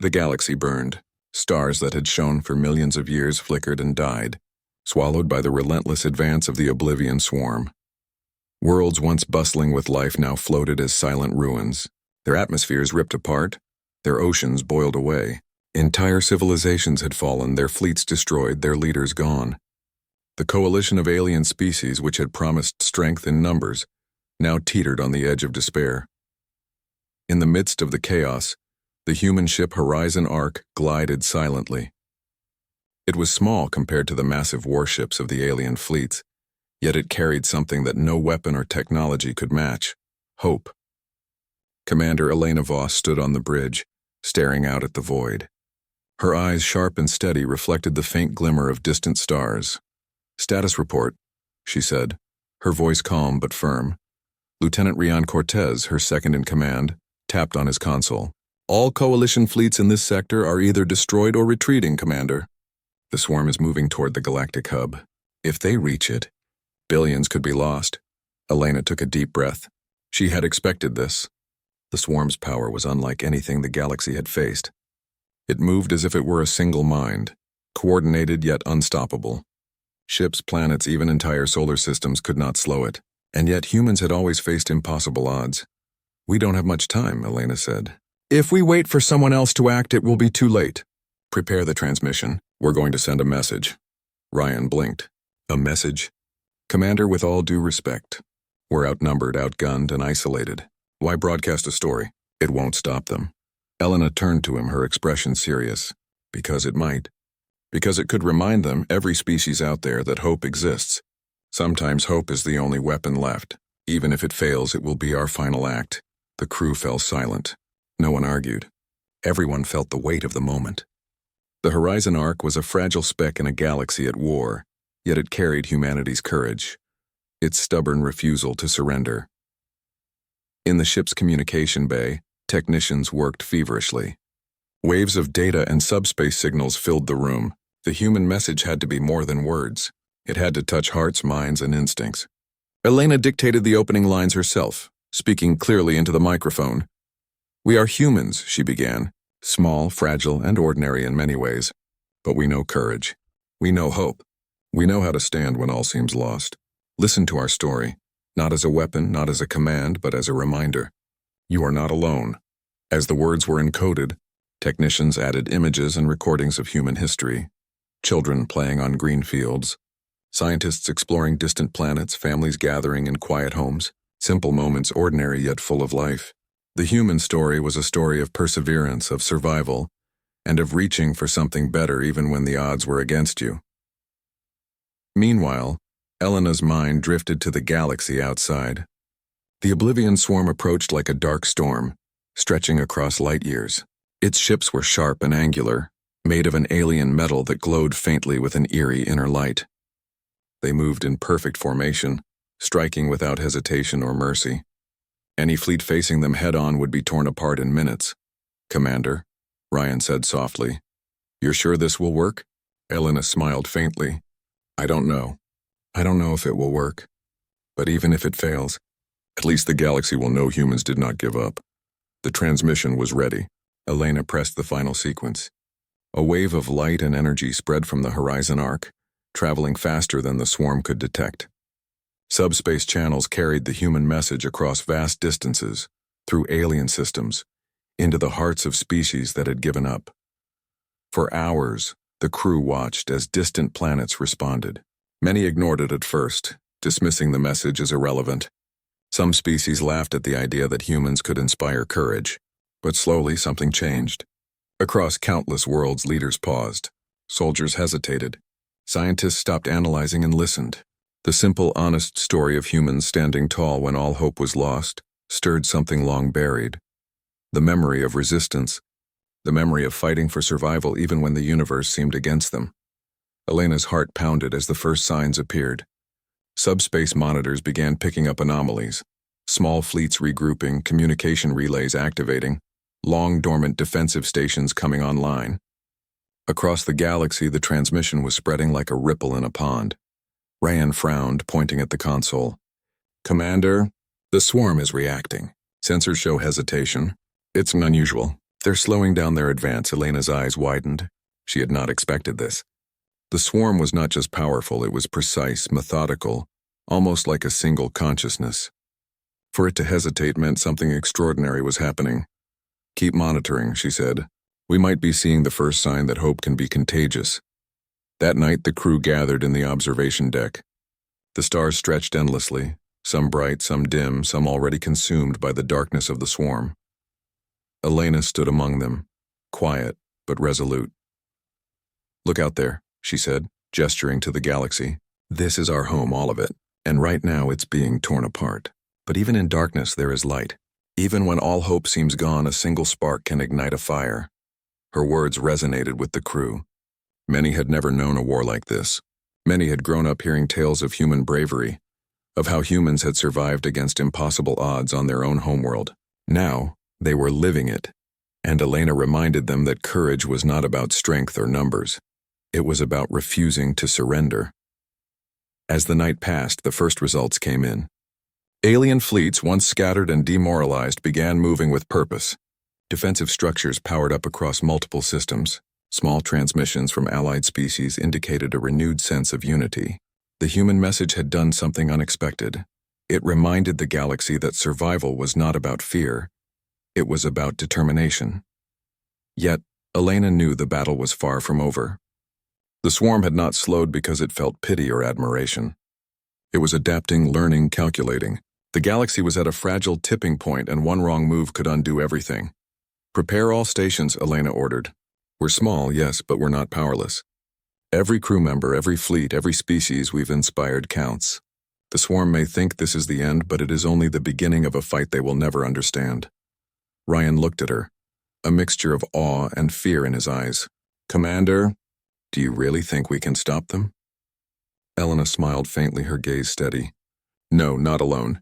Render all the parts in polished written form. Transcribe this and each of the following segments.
The galaxy burned. Stars that had shone for millions of years flickered and died, swallowed by the relentless advance of the Oblivion Swarm. Worlds once bustling with life now floated as silent ruins, their atmospheres ripped apart, their oceans boiled away. Entire civilizations had fallen, their fleets destroyed, their leaders gone. The coalition of alien species which had promised strength in numbers now teetered on the edge of despair. In the midst of the chaos, the human ship Horizon Ark glided silently. It was small compared to the massive warships of the alien fleets, yet it carried something that no weapon or technology could match: hope. Commander Elena Voss stood on the bridge, staring out at the void. Her eyes, sharp and steady, reflected the faint glimmer of distant stars. "Status report," she said, her voice calm but firm. Lieutenant Rian Cortez, her second-in-command, tapped on his console. "All Coalition fleets in this sector are either destroyed or retreating, Commander. The swarm is moving toward the Galactic hub. If they reach it, billions could be lost." Elena took a deep breath. She had expected this. The swarm's power was unlike anything the galaxy had faced. It moved as if it were a single mind, coordinated yet unstoppable. Ships, planets, even entire solar systems could not slow it, and yet humans had always faced impossible odds. "We don't have much time," Elena said. "If we wait for someone else to act, it will be too late. Prepare the transmission. We're going to send a message." Ryan blinked. "A message?" "Commander, with all due respect, we're outnumbered, outgunned, and isolated. Why broadcast a story? It won't stop them." Elena turned to him, her expression serious. "Because it might. Because it could remind them, every species out there, that hope exists. Sometimes hope is the only weapon left. Even if it fails, it will be our final act." The crew fell silent. No one argued. Everyone felt the weight of the moment. The Horizon Ark was a fragile speck in a galaxy at war, yet it carried humanity's courage, its stubborn refusal to surrender. In the ship's communication bay, technicians worked feverishly. Waves of data and subspace signals filled the room. The human message had to be more than words. It had to touch hearts, minds, and instincts. Elena dictated the opening lines herself, speaking clearly into the microphone. "We are humans," she began, "small, fragile, and ordinary in many ways. But we know courage. We know hope. We know how to stand when all seems lost. Listen to our story, not as a weapon, not as a command, but as a reminder. You are not alone." As the words were encoded, technicians added images and recordings of human history. Children playing on green fields, scientists exploring distant planets, families gathering in quiet homes, simple moments ordinary yet full of life. The human story was a story of perseverance, of survival, and of reaching for something better even when the odds were against you. Meanwhile, Elena's mind drifted to the galaxy outside. The Oblivion Swarm approached like a dark storm, stretching across light years. Its ships were sharp and angular, made of an alien metal that glowed faintly with an eerie inner light. They moved in perfect formation, striking without hesitation or mercy. Any fleet facing them head-on would be torn apart in minutes. "Commander," Ryan said softly, "you're sure this will work?" Elena smiled faintly. "I don't know. I don't know if it will work. But even if it fails, at least the galaxy will know humans did not give up." The transmission was ready. Elena pressed the final sequence. A wave of light and energy spread from the Horizon Ark, traveling faster than the swarm could detect. Subspace channels carried the human message across vast distances, through alien systems, into the hearts of species that had given up. For hours, the crew watched as distant planets responded. Many ignored it at first, dismissing the message as irrelevant. Some species laughed at the idea that humans could inspire courage, but slowly something changed. Across countless worlds, leaders paused. Soldiers hesitated. Scientists stopped analyzing and listened. The simple, honest story of humans standing tall when all hope was lost stirred something long buried. The memory of resistance, the memory of fighting for survival even when the universe seemed against them. Elena's heart pounded as the first signs appeared. Subspace monitors began picking up anomalies. Small fleets regrouping, communication relays activating, long-dormant defensive stations coming online. Across the galaxy, the transmission was spreading like a ripple in a pond. Ryan frowned, pointing at the console. "Commander, the swarm is reacting. Sensors show hesitation. It's unusual. They're slowing down their advance, Elena's eyes widened. She had not expected this. The swarm was not just powerful, it was precise, methodical, almost like a single consciousness. For it to hesitate meant something extraordinary was happening. "Keep monitoring," she said. "We might be seeing the first sign that hope can be contagious." That night, the crew gathered in the observation deck. The stars stretched endlessly, some bright, some dim, some already consumed by the darkness of the swarm. Elena stood among them, quiet but resolute. "Look out there," she said, gesturing to the galaxy. "This is our home, all of it, and right now it's being torn apart. But even in darkness there is light. Even when all hope seems gone, a single spark can ignite a fire." Her words resonated with the crew. Many had never known a war like this. Many had grown up hearing tales of human bravery, of how humans had survived against impossible odds on their own homeworld. Now, they were living it, and Elena reminded them that courage was not about strength or numbers. It was about refusing to surrender. As the night passed, the first results came in. Alien fleets, once scattered and demoralized, began moving with purpose. Defensive structures powered up across multiple systems. Small transmissions from allied species indicated a renewed sense of unity. The human message had done something unexpected. It reminded the galaxy that survival was not about fear. It was about determination. Yet, Elena knew the battle was far from over. The swarm had not slowed because it felt pity or admiration. It was adapting, learning, calculating. The galaxy was at a fragile tipping point, and one wrong move could undo everything. "Prepare all stations," Elena ordered. "We're small, yes, but we're not powerless. Every crew member, every fleet, every species we've inspired counts. The swarm may think this is the end, but it is only the beginning of a fight they will never understand." Ryan looked at her, a mixture of awe and fear in his eyes. "Commander, do you really think we can stop them?" Elena smiled faintly, her gaze steady. "No, not alone.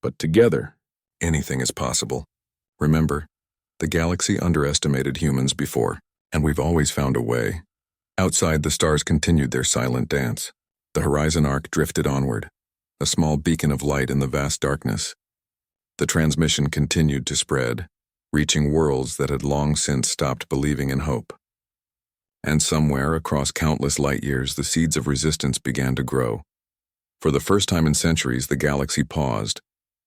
But together, anything is possible. Remember, the galaxy underestimated humans before, and we've always found a way." Outside, the stars continued their silent dance. The horizon arc drifted onward, a small beacon of light in the vast darkness. The transmission continued to spread, reaching worlds that had long since stopped believing in hope. And somewhere across countless light years, the seeds of resistance began to grow. For the first time in centuries, the galaxy paused,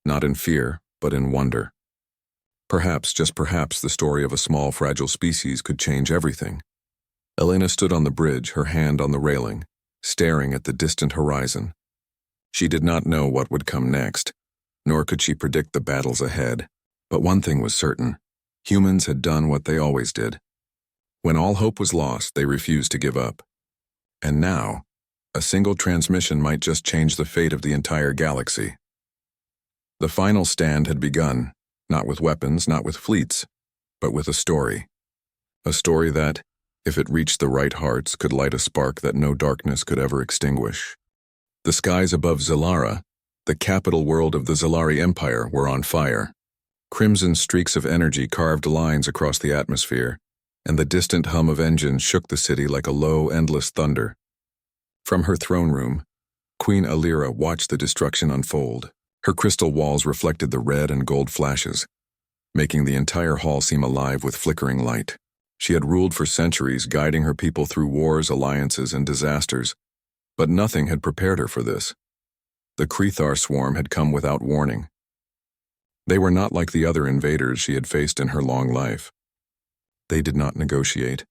not in fear, but in wonder. Perhaps, just perhaps, the story of a small, fragile species could change everything. Elena stood on the bridge, her hand on the railing, staring at the distant horizon. She did not know what would come next, nor could she predict the battles ahead. But one thing was certain: humans had done what they always did. When all hope was lost, they refused to give up. And now, a single transmission might just change the fate of the entire galaxy. The final stand had begun, not with weapons, not with fleets, but with a story. A story that, if it reached the right hearts, could light a spark that no darkness could ever extinguish. The skies above Zalara, the capital world of the Zalari Empire, were on fire. Crimson streaks of energy carved lines across the atmosphere, and the distant hum of engines shook the city like a low, endless thunder. From her throne room, Queen Alira watched the destruction unfold. Her crystal walls reflected the red and gold flashes, making the entire hall seem alive with flickering light. She had ruled for centuries, guiding her people through wars, alliances, and disasters, but nothing had prepared her for this. The Krethar swarm had come without warning. They were not like the other invaders she had faced in her long life. They did not negotiate.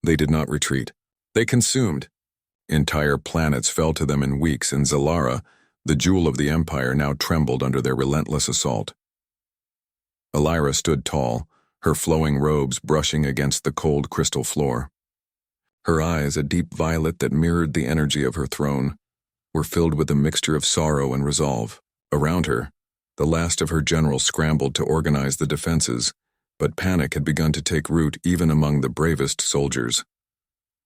They did not retreat. They consumed. Entire planets fell to them in weeks, and Zalara, the jewel of the Empire, now trembled under their relentless assault. Alira stood tall, her flowing robes brushing against the cold crystal floor. Her eyes, a deep violet that mirrored the energy of her throne, were filled with a mixture of sorrow and resolve. Around her, the last of her generals scrambled to organize the defenses, but panic had begun to take root even among the bravest soldiers.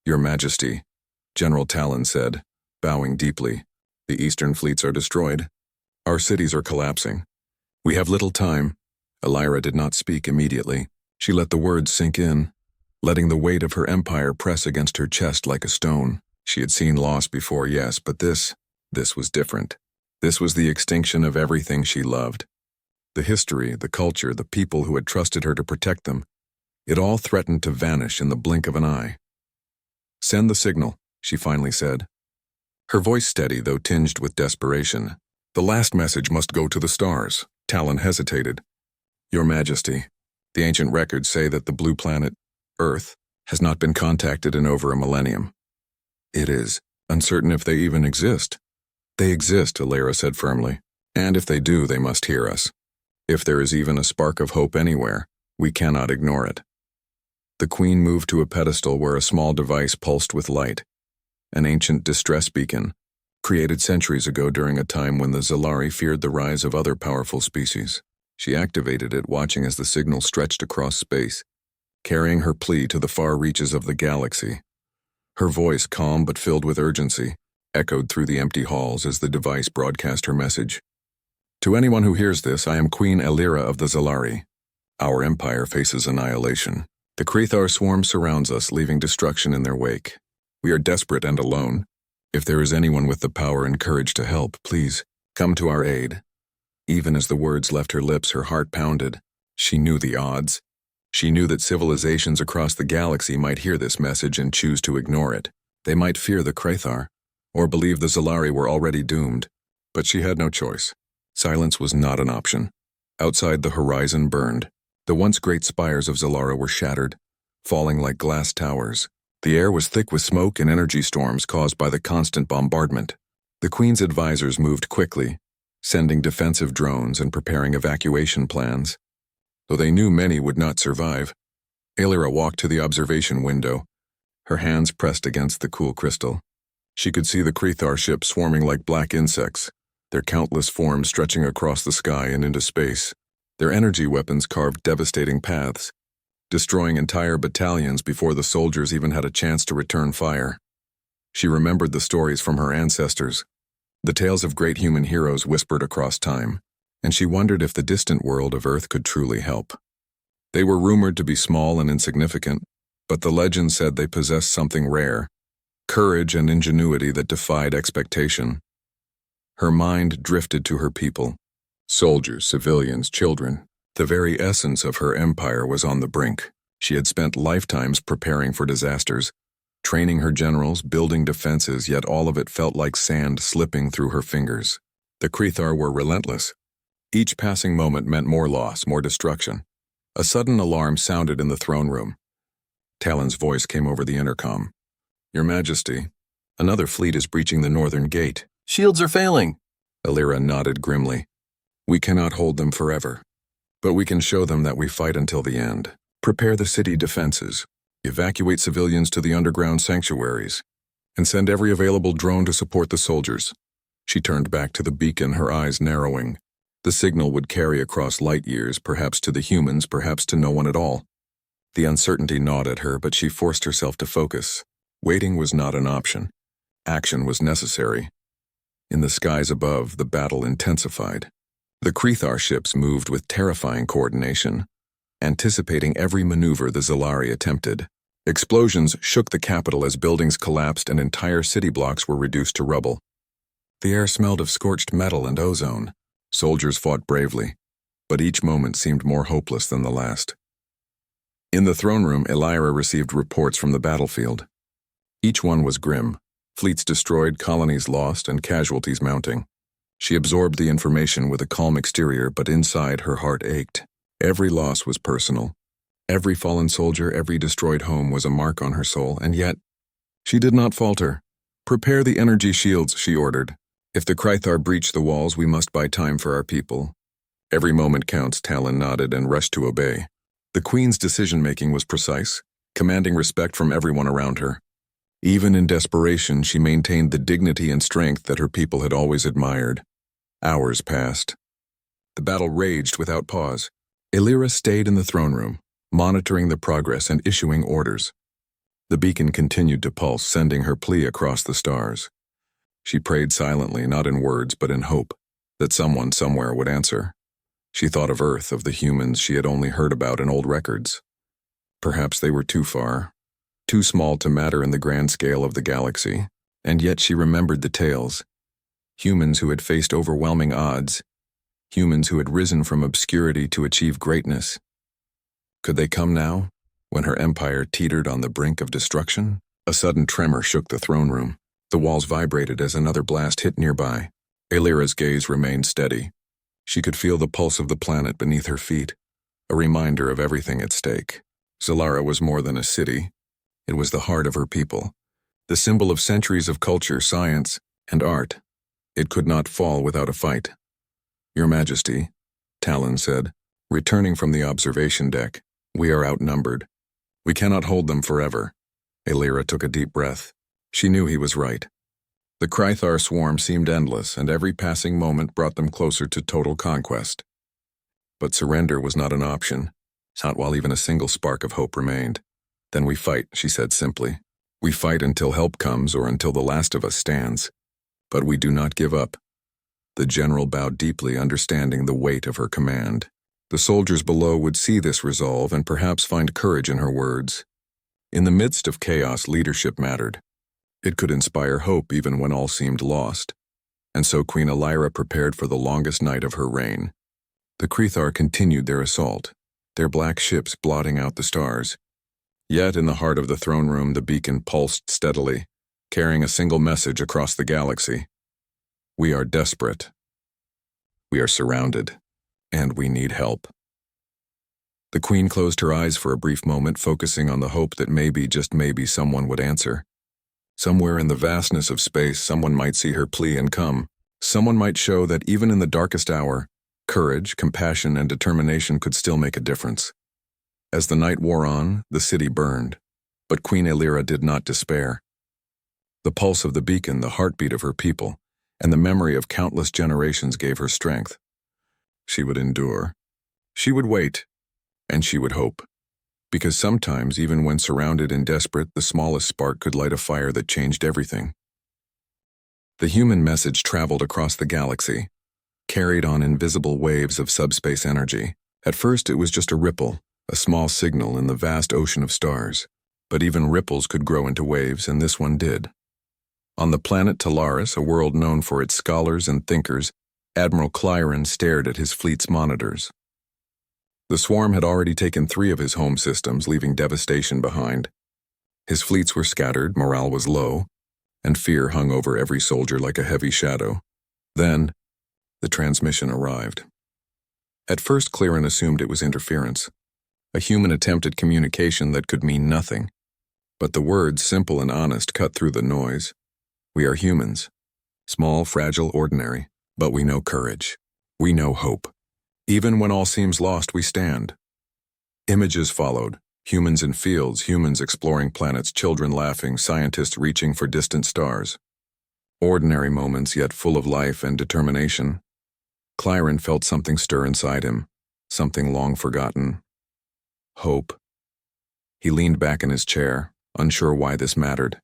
"Your Majesty," General Talon said, bowing deeply, "the eastern fleets are destroyed. Our cities are collapsing. We have little time." Alira did not speak immediately. She let the words sink in, letting the weight of her empire press against her chest like a stone. She had seen loss before, yes, but this was different. This was the extinction of everything she loved. The history, the culture, the people who had trusted her to protect them. It all threatened to vanish in the blink of an eye. "Send the signal," she finally said. Her voice steady, though tinged with desperation. "The last message must go to the stars." Talon hesitated. "Your Majesty, the ancient records say that the blue planet, Earth, has not been contacted in over a millennium." "It is uncertain if they even exist." "They exist," Illyra said firmly. "And if they do, they must hear us. If there is even a spark of hope anywhere, we cannot ignore it." The Queen moved to a pedestal where a small device pulsed with light, an ancient distress beacon, created centuries ago during a time when the Zalari feared the rise of other powerful species. She activated it, watching as the signal stretched across space, carrying her plea to the far reaches of the galaxy. Her voice, calm but filled with urgency, echoed through the empty halls as the device broadcast her message. "To anyone who hears this, I am Queen Illyra of the Zalari. Our empire faces annihilation. The Krethar swarm surrounds us, leaving destruction in their wake. We are desperate and alone. If there is anyone with the power and courage to help, please, come to our aid." Even as the words left her lips, her heart pounded. She knew the odds. She knew that civilizations across the galaxy might hear this message and choose to ignore it. They might fear the Krethar, or believe the Zalari were already doomed. But she had no choice. Silence was not an option. Outside, the horizon burned. The once great spires of Zalara were shattered, falling like glass towers. The air was thick with smoke and energy storms caused by the constant bombardment. The Queen's advisors moved quickly, sending defensive drones and preparing evacuation plans. Though they knew many would not survive, Illyra walked to the observation window, her hands pressed against the cool crystal. She could see the Krethar ships swarming like black insects, their countless forms stretching across the sky and into space. Their energy weapons carved devastating paths, destroying entire battalions before the soldiers even had a chance to return fire. She remembered the stories from her ancestors, the tales of great human heroes whispered across time, and she wondered if the distant world of Earth could truly help. They were rumored to be small and insignificant, but the legend said they possessed something rare, courage and ingenuity that defied expectation. Her mind drifted to her people. Soldiers, civilians, children. The very essence of her empire was on the brink. She had spent lifetimes preparing for disasters, training her generals, building defenses, yet all of it felt like sand slipping through her fingers. The Krethar were relentless. Each passing moment meant more loss, more destruction. A sudden alarm sounded in the throne room. Talon's voice came over the intercom. "Your Majesty, another fleet is breaching the northern gate." "Shields are failing." Illyra nodded grimly. "We cannot hold them forever, but we can show them that we fight until the end. Prepare the city defenses, evacuate civilians to the underground sanctuaries, and send every available drone to support the soldiers." She turned back to the beacon, her eyes narrowing. The signal would carry across light years, perhaps to the humans, perhaps to no one at all. The uncertainty gnawed at her, but she forced herself to focus. Waiting was not an option. Action was necessary. In the skies above, the battle intensified. The Krethar ships moved with terrifying coordination, anticipating every maneuver the Zalari attempted. Explosions shook the capital as buildings collapsed and entire city blocks were reduced to rubble. The air smelled of scorched metal and ozone. Soldiers fought bravely, but each moment seemed more hopeless than the last. In the throne room, Illyra received reports from the battlefield. Each one was grim. Fleets destroyed, colonies lost, and casualties mounting. She absorbed the information with a calm exterior, but inside her heart ached. Every loss was personal. Every fallen soldier, every destroyed home was a mark on her soul, and yet she did not falter. "Prepare the energy shields," she ordered. "If the Krethar breach the walls, we must buy time for our people." "Every moment counts," Talon nodded and rushed to obey. The Queen's decision-making was precise, commanding respect from everyone around her. Even in desperation, she maintained the dignity and strength that her people had always admired. Hours passed. The battle raged without pause. Illyra stayed in the throne room, monitoring the progress and issuing orders. The beacon continued to pulse, sending her plea across the stars. She prayed silently, not in words but in hope, that someone somewhere would answer. She thought of Earth, of the humans she had only heard about in old records. Perhaps they were too far, too small to matter in the grand scale of the galaxy, and yet she remembered the tales. Humans who had faced overwhelming odds, humans who had risen from obscurity to achieve greatness. Could they come now? When her empire teetered on the brink of destruction, a sudden tremor shook the throne room. The walls vibrated as another blast hit nearby. Aelira's gaze remained steady. She could feel the pulse of the planet beneath her feet, a reminder of everything at stake. Solara was more than a city. It was the heart of her people, the symbol of centuries of culture, science, and art. It could not fall without a fight. "Your Majesty," Talon said, returning from the observation deck, "we are outnumbered. We cannot hold them forever." Aelira took a deep breath. She knew he was right. The Krythar swarm seemed endless, and every passing moment brought them closer to total conquest. But surrender was not an option, not while even a single spark of hope remained. "Then we fight," she said simply. "We fight until help comes or until the last of us stands. But we do not give up." The general bowed deeply, understanding the weight of her command. The soldiers below would see this resolve and perhaps find courage in her words. In the midst of chaos, leadership mattered. It could inspire hope even when all seemed lost. And so Queen Aelira prepared for the longest night of her reign. The Krythar continued their assault, their black ships blotting out the stars. Yet in the heart of the throne room, the beacon pulsed steadily, carrying a single message across the galaxy. "We are desperate. We are surrounded, and we need help." The Queen closed her eyes for a brief moment, focusing on the hope that maybe, just maybe, someone would answer. Somewhere in the vastness of space, someone might see her plea and come. Someone might show that even in the darkest hour, courage, compassion, and determination could still make a difference. As the night wore on, the city burned, but Queen Aelira did not despair. The pulse of the beacon, the heartbeat of her people, and the memory of countless generations gave her strength. She would endure. She would wait. And she would hope. Because sometimes, even when surrounded and desperate, the smallest spark could light a fire that changed everything. The human message traveled across the galaxy, carried on invisible waves of subspace energy. At first, it was just a ripple, a small signal in the vast ocean of stars. But even ripples could grow into waves, and this one did. On the planet Talaris, a world known for its scholars and thinkers, Admiral Clyron stared at his fleet's monitors. The swarm had already taken 3 of his home systems, leaving devastation behind. His fleets were scattered, morale was low, and fear hung over every soldier like a heavy shadow. Then, the transmission arrived. At first, Clyron assumed it was interference, a human attempt at communication that could mean nothing. But the words, simple and honest, cut through the noise. "We are humans. Small, fragile, ordinary, but we know courage. We know hope. Even when all seems lost, we stand." Images followed. Humans in fields, humans exploring planets, children laughing, scientists reaching for distant stars. Ordinary moments, yet full of life and determination. Clyron felt something stir inside him, something long forgotten. Hope. He leaned back in his chair, unsure why this mattered.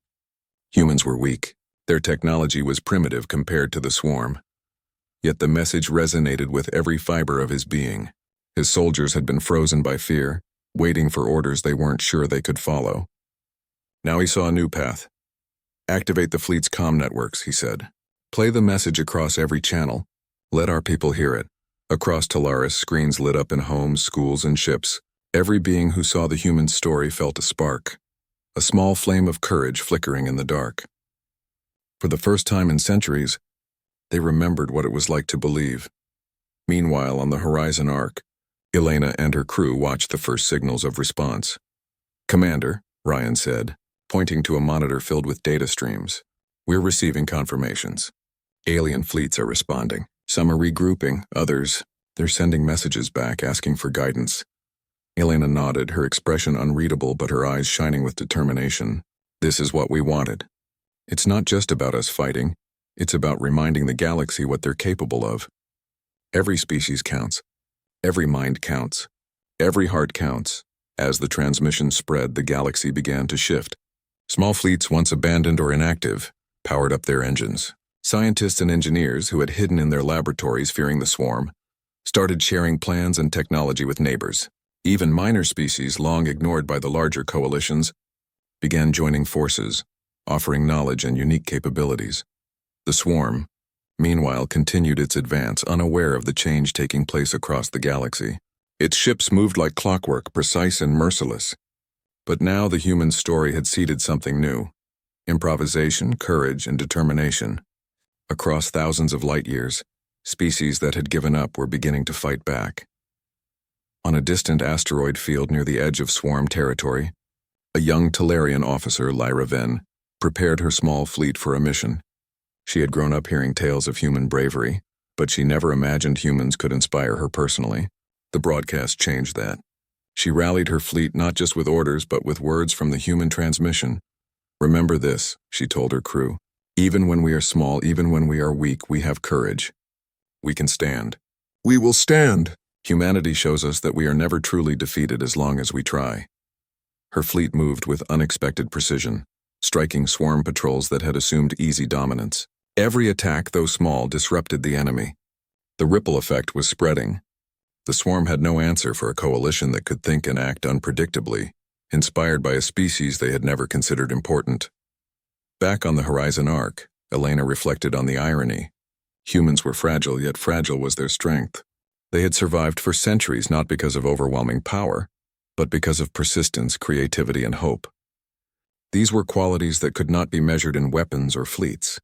Humans were weak. Their technology was primitive compared to the swarm. Yet the message resonated with every fiber of his being. His soldiers had been frozen by fear, waiting for orders they weren't sure they could follow. Now he saw a new path. "Activate the fleet's comm networks," he said. "Play the message across every channel. Let our people hear it." Across Talaris, screens lit up in homes, schools, and ships. Every being who saw the human story felt a spark, a small flame of courage flickering in the dark. For the first time in centuries, they remembered what it was like to believe. Meanwhile, on the Horizon Arc, Elena and her crew watched the first signals of response. "Commander," Ryan said, pointing to a monitor filled with data streams, "we're receiving confirmations. Alien fleets are responding. Some are regrouping, others, they're sending messages back asking for guidance." Elena nodded, her expression unreadable but her eyes shining with determination. "This is what we wanted. It's not just about us fighting. It's about reminding the galaxy what they're capable of. Every species counts. Every mind counts. Every heart counts." As the transmission spread, the galaxy began to shift. Small fleets, once abandoned or inactive, powered up their engines. Scientists and engineers who had hidden in their laboratories fearing the swarm started sharing plans and technology with neighbors. Even minor species, long ignored by the larger coalitions, began joining forces, offering knowledge and unique capabilities. The swarm, meanwhile, continued its advance, unaware of the change taking place across the galaxy. Its ships moved like clockwork, precise and merciless, But now the human story had seeded something new: improvisation, courage, and determination. Across thousands of light years, species that had given up were beginning to fight back. On a distant asteroid field near the edge of swarm territory, a young Talarian officer, Lyra Venn, prepared her small fleet for a mission. She had grown up hearing tales of human bravery, but she never imagined humans could inspire her personally. The broadcast changed that. She rallied her fleet not just with orders but with words from the human transmission. "Remember this," she told her crew. "Even when we are small, even when we are weak, we have courage. We can stand. We will stand. Humanity shows us that we are never truly defeated as long as we try." Her fleet moved with unexpected precision, striking swarm patrols that had assumed easy dominance. Every attack, though small, disrupted the enemy. The ripple effect was spreading. The swarm had no answer for a coalition that could think and act unpredictably, inspired by a species they had never considered important. Back on the Horizon Arc, Elena reflected on the irony. Humans were fragile, yet fragile was their strength. They had survived for centuries not because of overwhelming power, but because of persistence, creativity, and hope. These were qualities that could not be measured in weapons or fleets.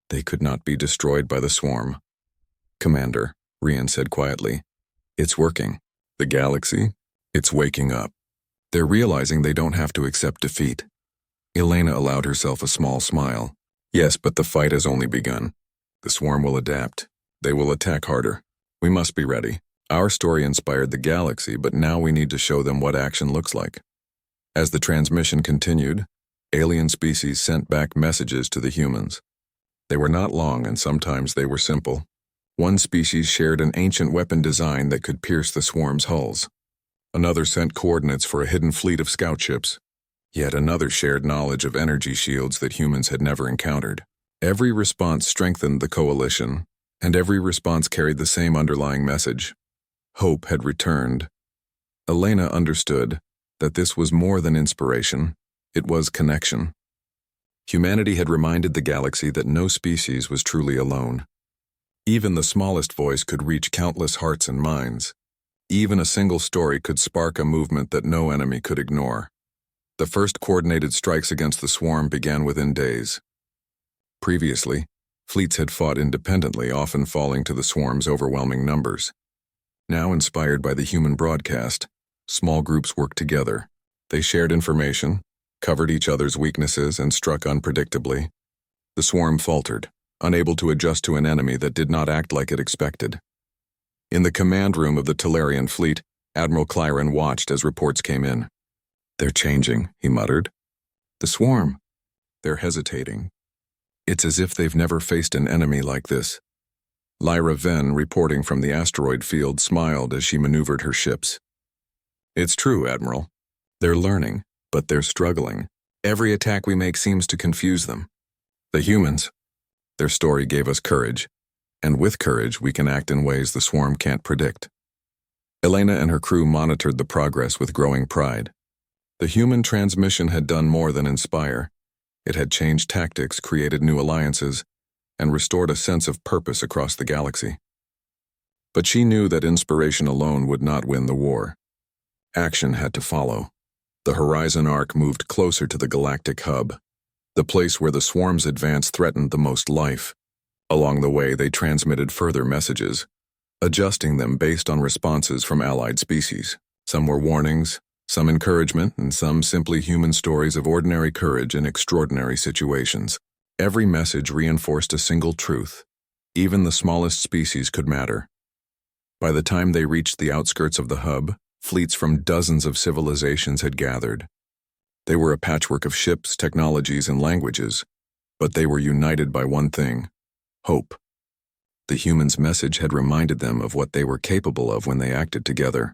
They could not be destroyed by the swarm. "Commander," Rian said quietly, "it's working. The galaxy, it's waking up. They're realizing they don't have to accept defeat." Elena allowed herself a small smile. "Yes, but the fight has only begun. The swarm will adapt. They will attack harder. We must be ready. Our story inspired the galaxy, but now we need to show them what action looks like." As the transmission continued, alien species sent back messages to the humans. They were not long, and sometimes they were simple. One species shared an ancient weapon design that could pierce the swarm's hulls. Another sent coordinates for a hidden fleet of scout ships. Yet another shared knowledge of energy shields that humans had never encountered. Every response strengthened the coalition, and every response carried the same underlying message. Hope had returned. Elena understood that this was more than inspiration, it was connection. Humanity had reminded the galaxy that no species was truly alone. Even the smallest voice could reach countless hearts and minds. Even a single story could spark a movement that no enemy could ignore. The first coordinated strikes against the swarm began within days. Previously, fleets had fought independently, often falling to the swarm's overwhelming numbers. Now, inspired by the human broadcast, small groups worked together. They shared information, covered each other's weaknesses, and struck unpredictably. The swarm faltered, unable to adjust to an enemy that did not act like it expected. In the command room of the Talarian fleet, Admiral Clyron watched as reports came in. "They're changing," he muttered. "The swarm. They're hesitating. It's as if they've never faced an enemy like this." Lyra Venn, reporting from the asteroid field, smiled as she maneuvered her ships. "It's true, Admiral. They're learning, but they're struggling. Every attack we make seems to confuse them. The humans, their story gave us courage, and with courage we can act in ways the swarm can't predict." Elena and her crew monitored the progress with growing pride. The human transmission had done more than inspire. It had changed tactics, created new alliances, and restored a sense of purpose across the galaxy. But she knew that inspiration alone would not win the war. Action had to follow. The Horizon Arc moved closer to the galactic hub, the place where the swarm's advance threatened the most life. Along the way, they transmitted further messages, adjusting them based on responses from allied species. Some were warnings, some encouragement, and some simply human stories of ordinary courage in extraordinary situations. Every message reinforced a single truth: even the smallest species could matter. By the time they reached the outskirts of the hub, fleets from dozens of civilizations had gathered. They were a patchwork of ships, technologies, and languages, but they were united by one thing: hope. The humans' message had reminded them of what they were capable of when they acted together.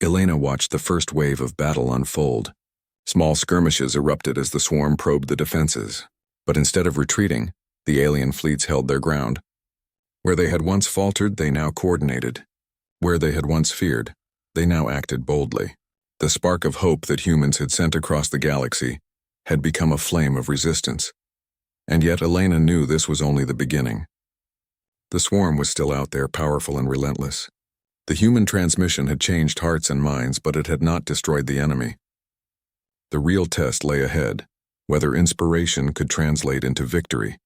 Elena watched the first wave of battle unfold. Small skirmishes erupted as the swarm probed the defenses, but instead of retreating, the alien fleets held their ground. Where they had once faltered, they now coordinated. Where they had once feared, they now acted boldly. The spark of hope that humans had sent across the galaxy had become a flame of resistance. And yet Elena knew this was only the beginning. The swarm was still out there, powerful and relentless. The human transmission had changed hearts and minds, but it had not destroyed the enemy. The real test lay ahead, whether inspiration could translate into victory.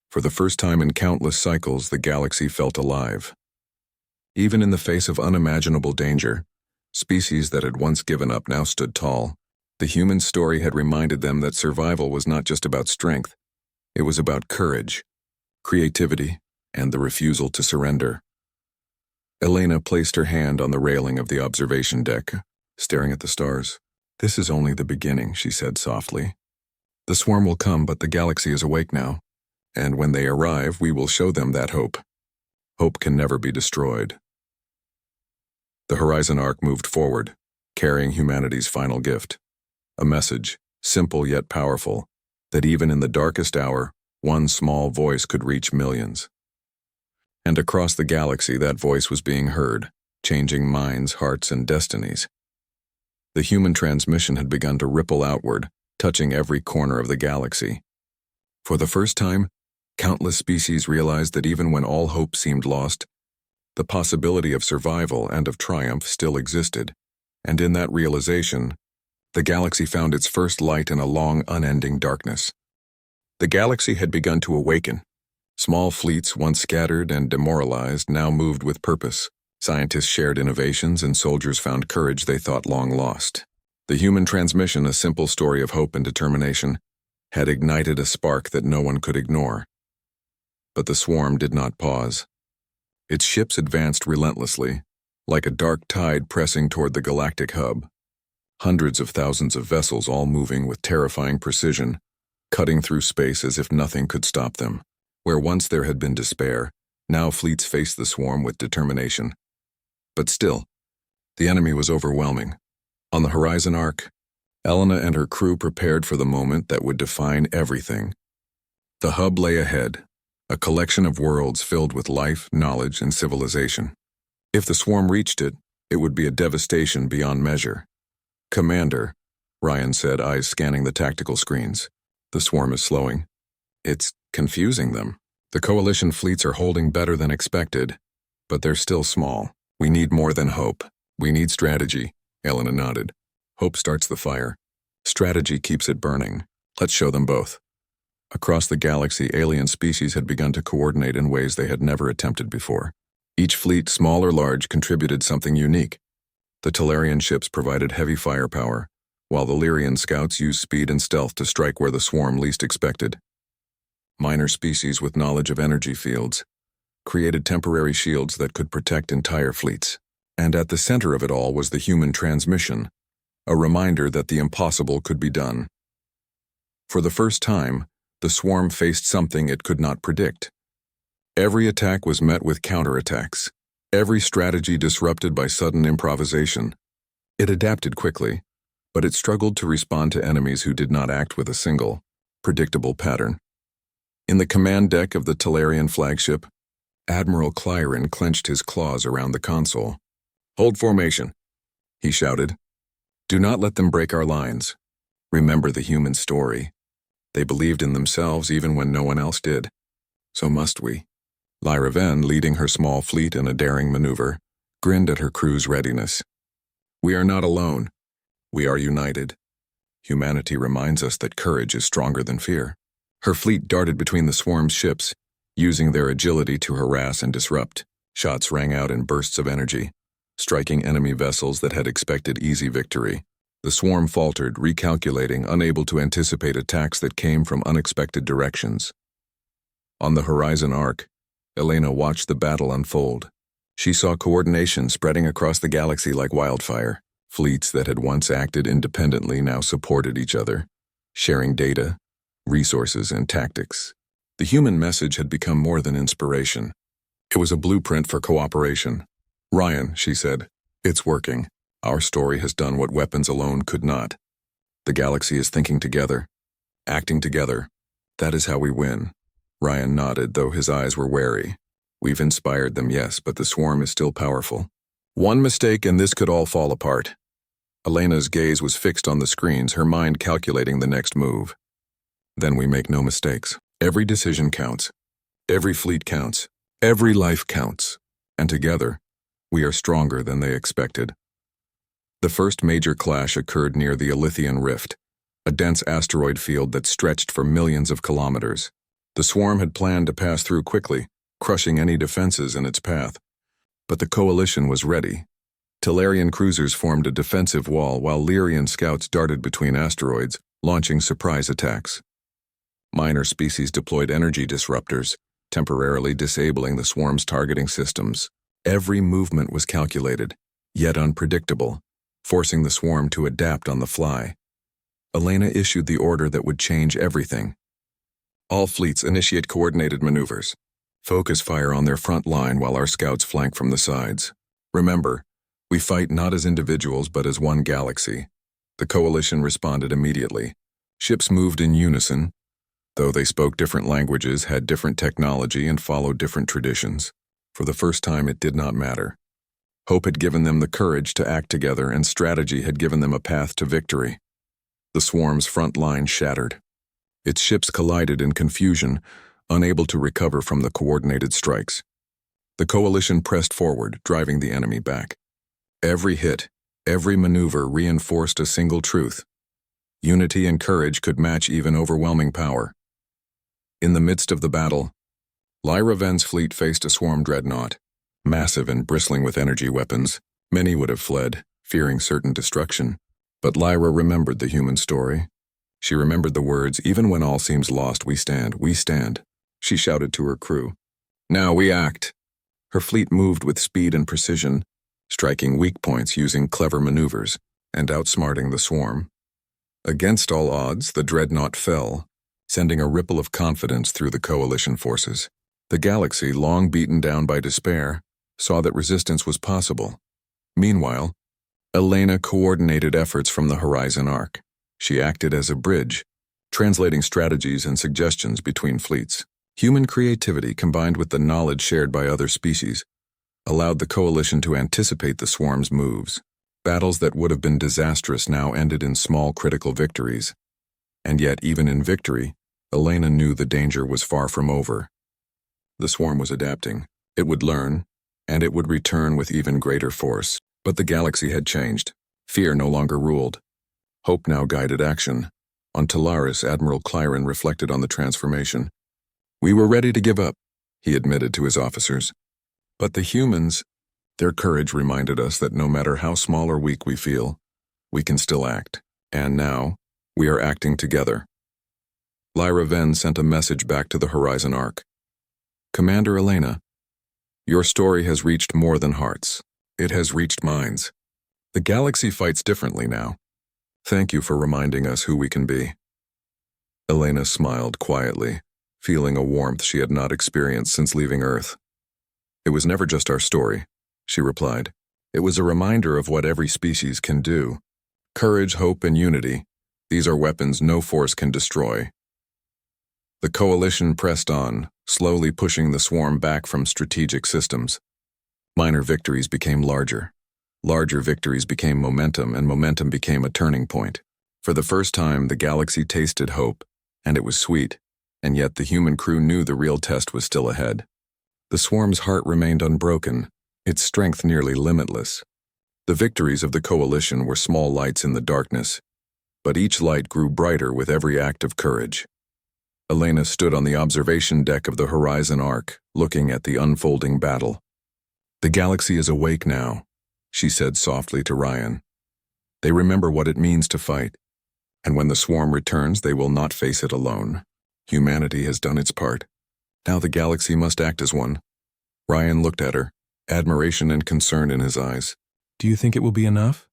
For the first time in countless cycles, the galaxy felt alive. Even in the face of unimaginable danger, species that had once given up now stood tall. The human story had reminded them that survival was not just about strength, it was about courage, creativity, and the refusal to surrender. Elena placed her hand on the railing of the observation deck, staring at the stars. "This is only the beginning," she said softly. "The swarm will come, but the galaxy is awake now, and when they arrive, we will show them that hope. Hope can never be destroyed." The Horizon Arc moved forward, carrying humanity's final gift. A message, simple yet powerful, that even in the darkest hour, one small voice could reach millions. And across the galaxy, that voice was being heard, changing minds, hearts, and destinies. The human transmission had begun to ripple outward, touching every corner of the galaxy. For the first time, countless species realized that even when all hope seemed lost, the possibility of survival and of triumph still existed, and in that realization, the galaxy found its first light in a long, unending darkness. The galaxy had begun to awaken. Small fleets, once scattered and demoralized, now moved with purpose. Scientists shared innovations, and soldiers found courage they thought long lost. The human transmission, a simple story of hope and determination, had ignited a spark that no one could ignore. But the swarm did not pause. Its ships advanced relentlessly, like a dark tide pressing toward the galactic hub. Hundreds of thousands of vessels all moving with terrifying precision, cutting through space as if nothing could stop them. Where once there had been despair, now fleets faced the swarm with determination. But still, the enemy was overwhelming. On the Horizon Arc, Elena and her crew prepared for the moment that would define everything. The hub lay ahead, a collection of worlds filled with life, knowledge, and civilization. If the swarm reached it, it would be a devastation beyond measure. "Commander," Ryan said, eyes scanning the tactical screens. "The swarm is slowing. It's confusing them. The coalition fleets are holding better than expected, but they're still small. We need more than hope. We need strategy." Elena nodded. "Hope starts the fire. Strategy keeps it burning. Let's show them both." Across the galaxy, alien species had begun to coordinate in ways they had never attempted before. Each fleet, small or large, contributed something unique. The Talarian ships provided heavy firepower, while the Lyrian scouts used speed and stealth to strike where the swarm least expected. Minor species with knowledge of energy fields created temporary shields that could protect entire fleets. And at the center of it all was the human transmission, a reminder that the impossible could be done. For the first time, the swarm faced something it could not predict. Every attack was met with counterattacks, every strategy disrupted by sudden improvisation. It adapted quickly, but it struggled to respond to enemies who did not act with a single, predictable pattern. In the command deck of the Talarian flagship, Admiral Clyron clenched his claws around the console. "Hold formation," he shouted. "Do not let them break our lines. Remember the human story. They believed in themselves even when no one else did. So must we." Lyra Venn, leading her small fleet in a daring maneuver, grinned at her crew's readiness. "We are not alone. We are united. Humanity reminds us that courage is stronger than fear." Her fleet darted between the swarm's ships, using their agility to harass and disrupt. Shots rang out in bursts of energy, striking enemy vessels that had expected easy victory. The swarm faltered, recalculating, unable to anticipate attacks that came from unexpected directions. On the Horizon Arc, Elena watched the battle unfold. She saw coordination spreading across the galaxy like wildfire. Fleets that had once acted independently now supported each other, sharing data, resources, and tactics. The human message had become more than inspiration. It was a blueprint for cooperation. "Ryan," she said, "it's working. Our story has done what weapons alone could not. The galaxy is thinking together, acting together. That is how we win." Ryan nodded, though his eyes were wary. "We've inspired them, yes, but the swarm is still powerful. One mistake and this could all fall apart." Elena's gaze was fixed on the screens, her mind calculating the next move. "Then we make no mistakes. Every decision counts. Every fleet counts. Every life counts. And together, we are stronger than they expected." The first major clash occurred near the Elythian Rift, a dense asteroid field that stretched for millions of kilometers. The swarm had planned to pass through quickly, crushing any defenses in its path. But the coalition was ready. Talarian cruisers formed a defensive wall while Lyrian scouts darted between asteroids, launching surprise attacks. Minor species deployed energy disruptors, temporarily disabling the swarm's targeting systems. Every movement was calculated, yet unpredictable, forcing the swarm to adapt on the fly. Elena issued the order that would change everything. All fleets initiate coordinated maneuvers. Focus fire on their front line while our scouts flank from the sides. Remember, we fight not as individuals but as one galaxy. The coalition responded immediately. Ships moved in unison, though they spoke different languages, had different technology, and followed different traditions. For the first time, it did not matter. Hope had given them the courage to act together, and strategy had given them a path to victory. The swarm's front line shattered. Its ships collided in confusion, unable to recover from the coordinated strikes. The coalition pressed forward, driving the enemy back. Every hit, every maneuver reinforced a single truth. Unity and courage could match even overwhelming power. In the midst of the battle, Lyra Ven's fleet faced a swarm dreadnought. Massive and bristling with energy weapons, many would have fled, fearing certain destruction. But Lyra remembered the human story. She remembered the words, "Even when all seems lost, we stand, we stand." She shouted to her crew. "Now we act." Her fleet moved with speed and precision, striking weak points using clever maneuvers, and outsmarting the swarm. Against all odds, the dreadnought fell, sending a ripple of confidence through the coalition forces. The galaxy, long beaten down by despair, saw that resistance was possible. Meanwhile, Elena coordinated efforts from the Horizon Arc. She acted as a bridge, translating strategies and suggestions between fleets. Human creativity combined with the knowledge shared by other species allowed the coalition to anticipate the swarm's moves. Battles that would have been disastrous now ended in small critical victories. And yet, even in victory, Elena knew the danger was far from over. The swarm was adapting. It would learn, and it would return with even greater force. But the galaxy had changed. Fear no longer ruled. Hope now guided action. On Talaris, Admiral Clyron reflected on the transformation. "We were ready to give up," he admitted to his officers. But the humans, their courage reminded us that no matter how small or weak we feel, we can still act. And now, we are acting together. Lyra Ven sent a message back to the Horizon Arc. "Commander Elena, your story has reached more than hearts. It has reached minds. The galaxy fights differently now. Thank you for reminding us who we can be." Elena smiled quietly, feeling a warmth she had not experienced since leaving Earth. "It was never just our story," she replied. "It was a reminder of what every species can do. Courage, hope, and unity, these are weapons no force can destroy." The coalition pressed on, slowly pushing the swarm back from strategic systems. Minor victories became larger. Larger victories became momentum, and momentum became a turning point. For the first time, the galaxy tasted hope, and it was sweet, and yet the human crew knew the real test was still ahead. The swarm's heart remained unbroken, its strength nearly limitless. The victories of the coalition were small lights in the darkness, but each light grew brighter with every act of courage. Elena stood on the observation deck of the Horizon Arc, looking at the unfolding battle. "The galaxy is awake now," she said softly to Ryan. "They remember what it means to fight, and when the swarm returns, they will not face it alone. Humanity has done its part. Now the galaxy must act as one." Ryan looked at her, admiration and concern in his eyes. "Do you think it will be enough?"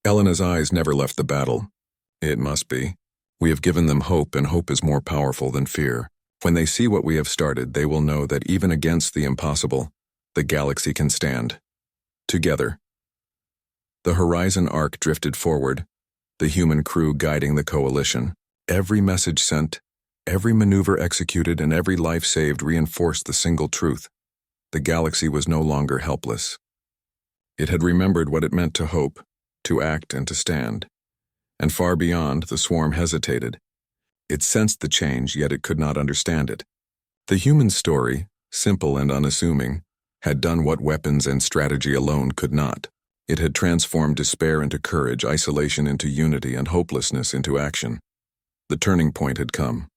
Elena's eyes never left the battle. "It must be. We have given them hope, and hope is more powerful than fear. When they see what we have started, they will know that even against the impossible, the galaxy can stand. Together." The Horizon Arc drifted forward, the human crew guiding the coalition. Every message sent, every maneuver executed, and every life saved reinforced the single truth. The galaxy was no longer helpless. It had remembered what it meant to hope, to act, and to stand. And far beyond, the swarm hesitated. It sensed the change, yet it could not understand it. The human story, simple and unassuming, had done what weapons and strategy alone could not. It had transformed despair into courage, isolation into unity, and hopelessness into action. The turning point had come.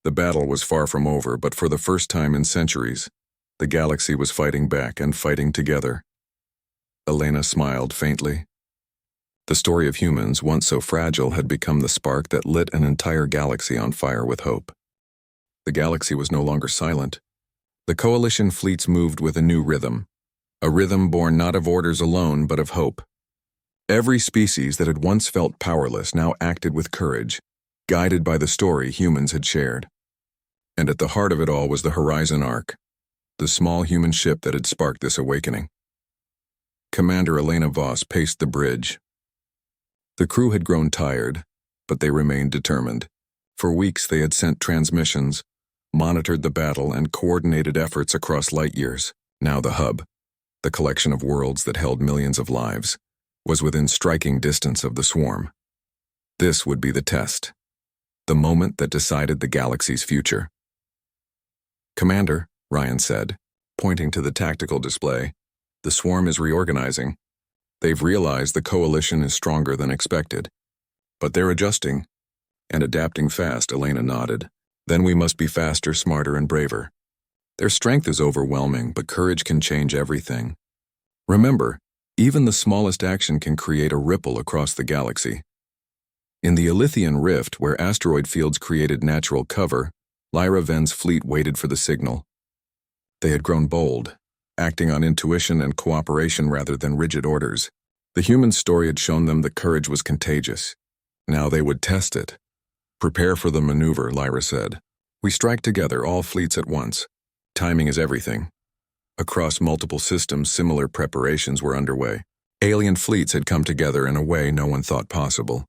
The battle was far from over, but for the first time in centuries, the galaxy was fighting back and fighting together. Elena smiled faintly. The story of humans, once so fragile, had become the spark that lit an entire galaxy on fire with hope. The galaxy was no longer silent. The coalition fleets moved with a new rhythm, a rhythm born not of orders alone but of hope. Every species that had once felt powerless now acted with courage, guided by the story humans had shared. And at the heart of it all was the Horizon Ark, the small human ship that had sparked this awakening. Commander Elena Voss paced the bridge. The crew had grown tired, but they remained determined. For weeks they had sent transmissions, monitored the battle, and coordinated efforts across light years. Now the hub, the collection of worlds that held millions of lives, was within striking distance of the swarm. This would be the test, the moment that decided the galaxy's future. "Commander," Ryan said, pointing to the tactical display, "the swarm is reorganizing. They've realized the coalition is stronger than expected. But they're adjusting and adapting fast," Elena nodded. "Then we must be faster, smarter, and braver. Their strength is overwhelming, but courage can change everything. Remember, even the smallest action can create a ripple across the galaxy." In the Elythian Rift, where asteroid fields created natural cover, Lyra Ven's fleet waited for the signal. They had grown bold, acting on intuition and cooperation rather than rigid orders. The human story had shown them that courage was contagious. Now they would test it. "Prepare for the maneuver," Lyra said. "We strike together, all fleets at once. Timing is everything." Across multiple systems, similar preparations were underway. Alien fleets had come together in a way no one thought possible.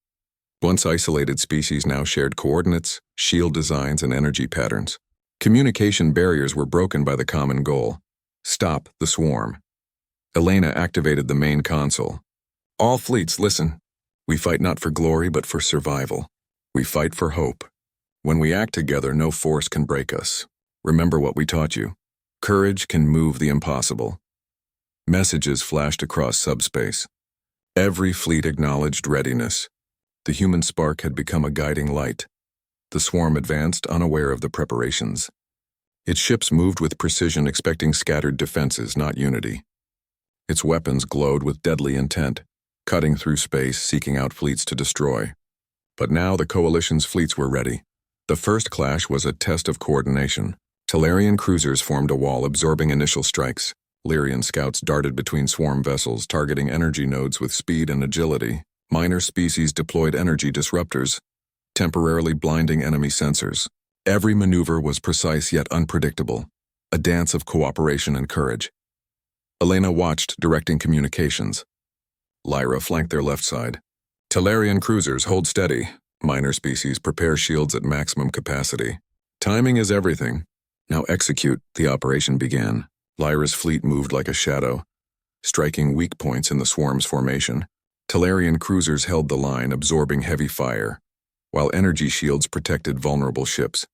Once isolated species now shared coordinates, shield designs, and energy patterns. Communication barriers were broken by the common goal: stop the swarm. Elena activated the main console. "All fleets, listen. We fight not for glory, but for survival. We fight for hope. When we act together, no force can break us. Remember what we taught you. Courage can move the impossible." Messages flashed across subspace. Every fleet acknowledged readiness. The human spark had become a guiding light. The swarm advanced, unaware of the preparations. Its ships moved with precision, expecting scattered defenses, not unity. Its weapons glowed with deadly intent, cutting through space, seeking out fleets to destroy. But now the coalition's fleets were ready. The first clash was a test of coordination. Talarian cruisers formed a wall, absorbing initial strikes. Lyrian scouts darted between swarm vessels, targeting energy nodes with speed and agility. Minor species deployed energy disruptors, temporarily blinding enemy sensors. Every maneuver was precise yet unpredictable, a dance of cooperation and courage. Elena watched, directing communications. Lyra flanked their left side. "Talarian cruisers, hold steady. Minor species, prepare shields at maximum capacity. Timing is everything. Now execute." The operation began. Lyra's fleet moved like a shadow, striking weak points in the swarm's formation. Talarian cruisers held the line, absorbing heavy fire, while energy shields protected vulnerable ships.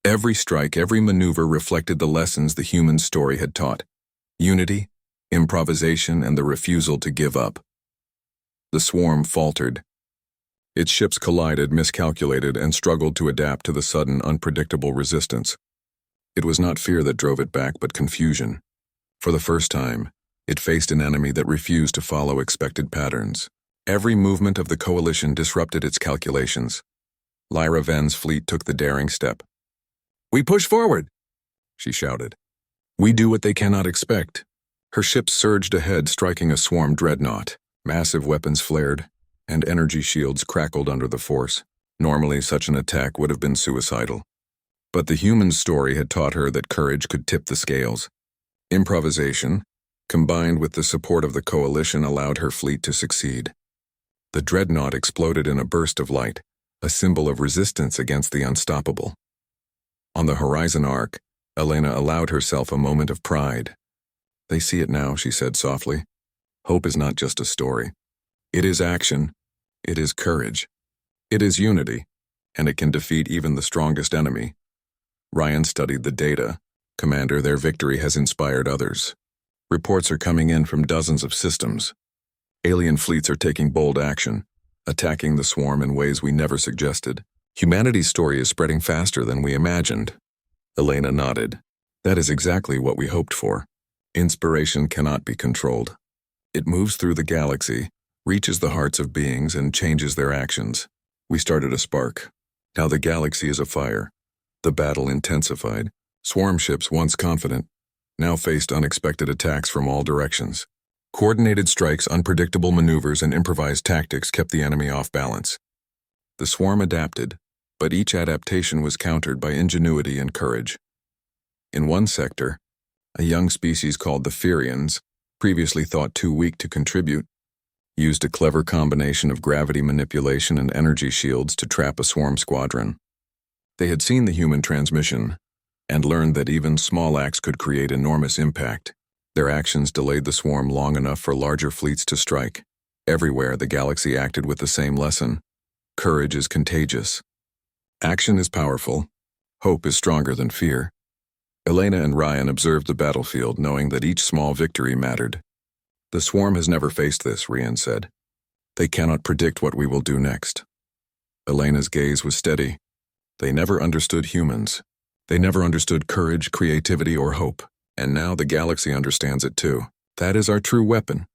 Every strike, every maneuver reflected the lessons the human story had taught: unity, improvisation, and the refusal to give up. The swarm faltered. Its ships collided, miscalculated, and struggled to adapt to the sudden, unpredictable resistance. It was not fear that drove it back, but confusion. For the first time, it faced an enemy that refused to follow expected patterns. Every movement of the coalition disrupted its calculations. Lyra Ven's fleet took the daring step. "We push forward!" she shouted. "We do what they cannot expect." Her ships surged ahead, striking a swarm dreadnought. Massive weapons flared, and energy shields crackled under the force. Normally, such an attack would have been suicidal. But the human story had taught her that courage could tip the scales. Improvisation, combined with the support of the coalition, allowed her fleet to succeed. The dreadnought exploded in a burst of light, a symbol of resistance against the unstoppable. On the Horizon Ark, Elena allowed herself a moment of pride. "They see it now," she said softly. "Hope is not just a story. It is action. It is courage. It is unity, and it can defeat even the strongest enemy." Ryan studied the data. "Commander, their victory has inspired others. Reports are coming in from dozens of systems. Alien fleets are taking bold action, attacking the swarm in ways we never suggested. Humanity's story is spreading faster than we imagined. Elena nodded. That is exactly what we hoped for. Inspiration cannot be controlled. It moves through the galaxy, reaches the hearts of beings, and changes their actions. We started a spark. Now the galaxy is afire. The battle intensified. Swarm ships, once confident, now faced unexpected attacks from all directions. Coordinated strikes, unpredictable maneuvers, and improvised tactics kept the enemy off balance. The swarm adapted, but each adaptation was countered by ingenuity and courage. In one sector, a young species called the Ferians, previously thought too weak to contribute, used a clever combination of gravity manipulation and energy shields to trap a swarm squadron. They had seen the human transmission and learned that even small acts could create enormous impact. Their actions delayed the swarm long enough for larger fleets to strike. Everywhere, the galaxy acted with the same lesson. Courage is contagious. Action is powerful. Hope is stronger than fear. Elena and Ryan observed the battlefield, knowing that each small victory mattered. The swarm has never faced this, Ryan said. They cannot predict what we will do next. Elena's gaze was steady. They never understood humans. They never understood courage, creativity, or hope. And now the galaxy understands it too. That is our true weapon.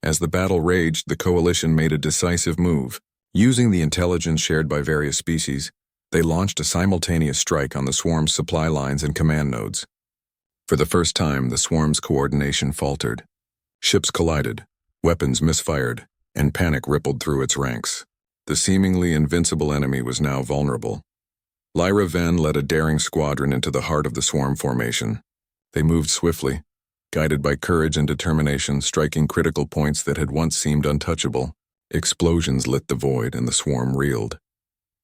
As the battle raged, the coalition made a decisive move. Using the intelligence shared by various species, they launched a simultaneous strike on the swarm's supply lines and command nodes. For the first time, the swarm's coordination faltered. Ships collided, weapons misfired, and panic rippled through its ranks. The seemingly invincible enemy was now vulnerable. Lyra Venn led a daring squadron into the heart of the swarm formation. They moved swiftly, guided by courage and determination, striking critical points that had once seemed untouchable. Explosions lit the void, and the swarm reeled.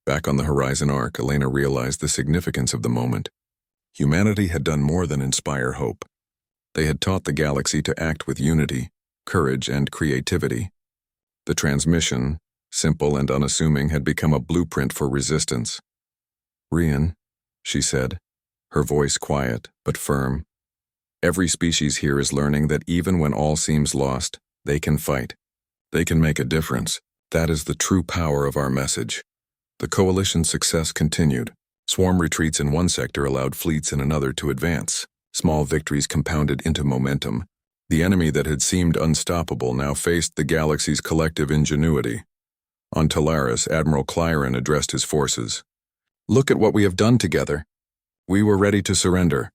Back on the Horizon Arc, Elena realized the significance of the moment. Humanity had done more than inspire hope. They had taught the galaxy to act with unity, courage, and creativity. The transmission, simple and unassuming, had become a blueprint for resistance. "Ryan," she said, her voice quiet but firm. "Every species here is learning that even when all seems lost, they can fight. They can make a difference. That is the true power of our message." The coalition's success continued. Swarm retreats in one sector allowed fleets in another to advance. Small victories compounded into momentum. The enemy that had seemed unstoppable now faced the galaxy's collective ingenuity. On Talaris, Admiral Clyron addressed his forces. "Look at what we have done together. We were ready to surrender,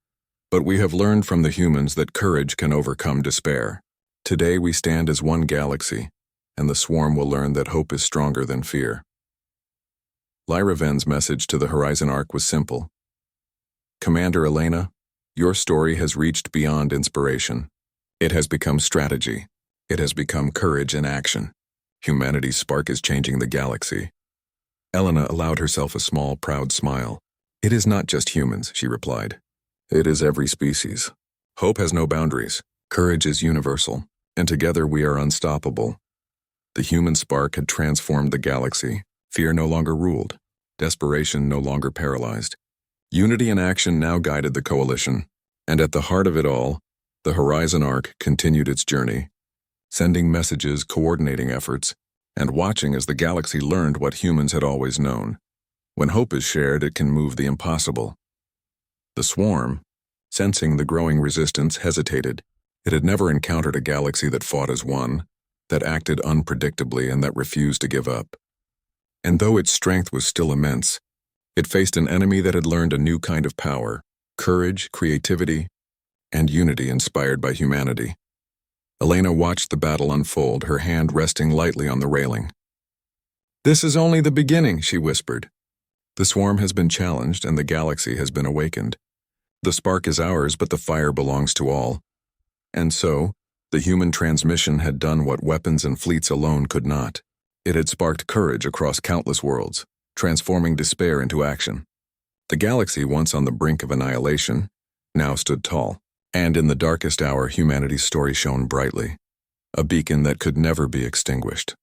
but we have learned from the humans that courage can overcome despair. Today we stand as one galaxy, and the swarm will learn that hope is stronger than fear." Lyra Venn's message to the Horizon Arc was simple. "Commander Elena, your story has reached beyond inspiration. It has become strategy. It has become courage in action. Humanity's spark is changing the galaxy." Elena allowed herself a small, proud smile. "It is not just humans," she replied. "It is every species. Hope has no boundaries. Courage is universal, and together we are unstoppable." The human spark had transformed the galaxy. Fear no longer ruled. Desperation no longer paralyzed. Unity and action now guided the coalition. And at the heart of it all, the Horizon Arc continued its journey, sending messages, coordinating efforts, and watching as the galaxy learned what humans had always known. When hope is shared, it can move the impossible. The swarm, sensing the growing resistance, hesitated. It had never encountered a galaxy that fought as one, that acted unpredictably, and that refused to give up. And though its strength was still immense, it faced an enemy that had learned a new kind of power: courage, creativity, and unity inspired by humanity. Elena watched the battle unfold, her hand resting lightly on the railing. "This is only the beginning," she whispered. "The swarm has been challenged, and the galaxy has been awakened. The spark is ours, but the fire belongs to all." And so, the human transmission had done what weapons and fleets alone could not. It had sparked courage across countless worlds, transforming despair into action. The galaxy, once on the brink of annihilation, now stood tall, and in the darkest hour humanity's story shone brightly, a beacon that could never be extinguished.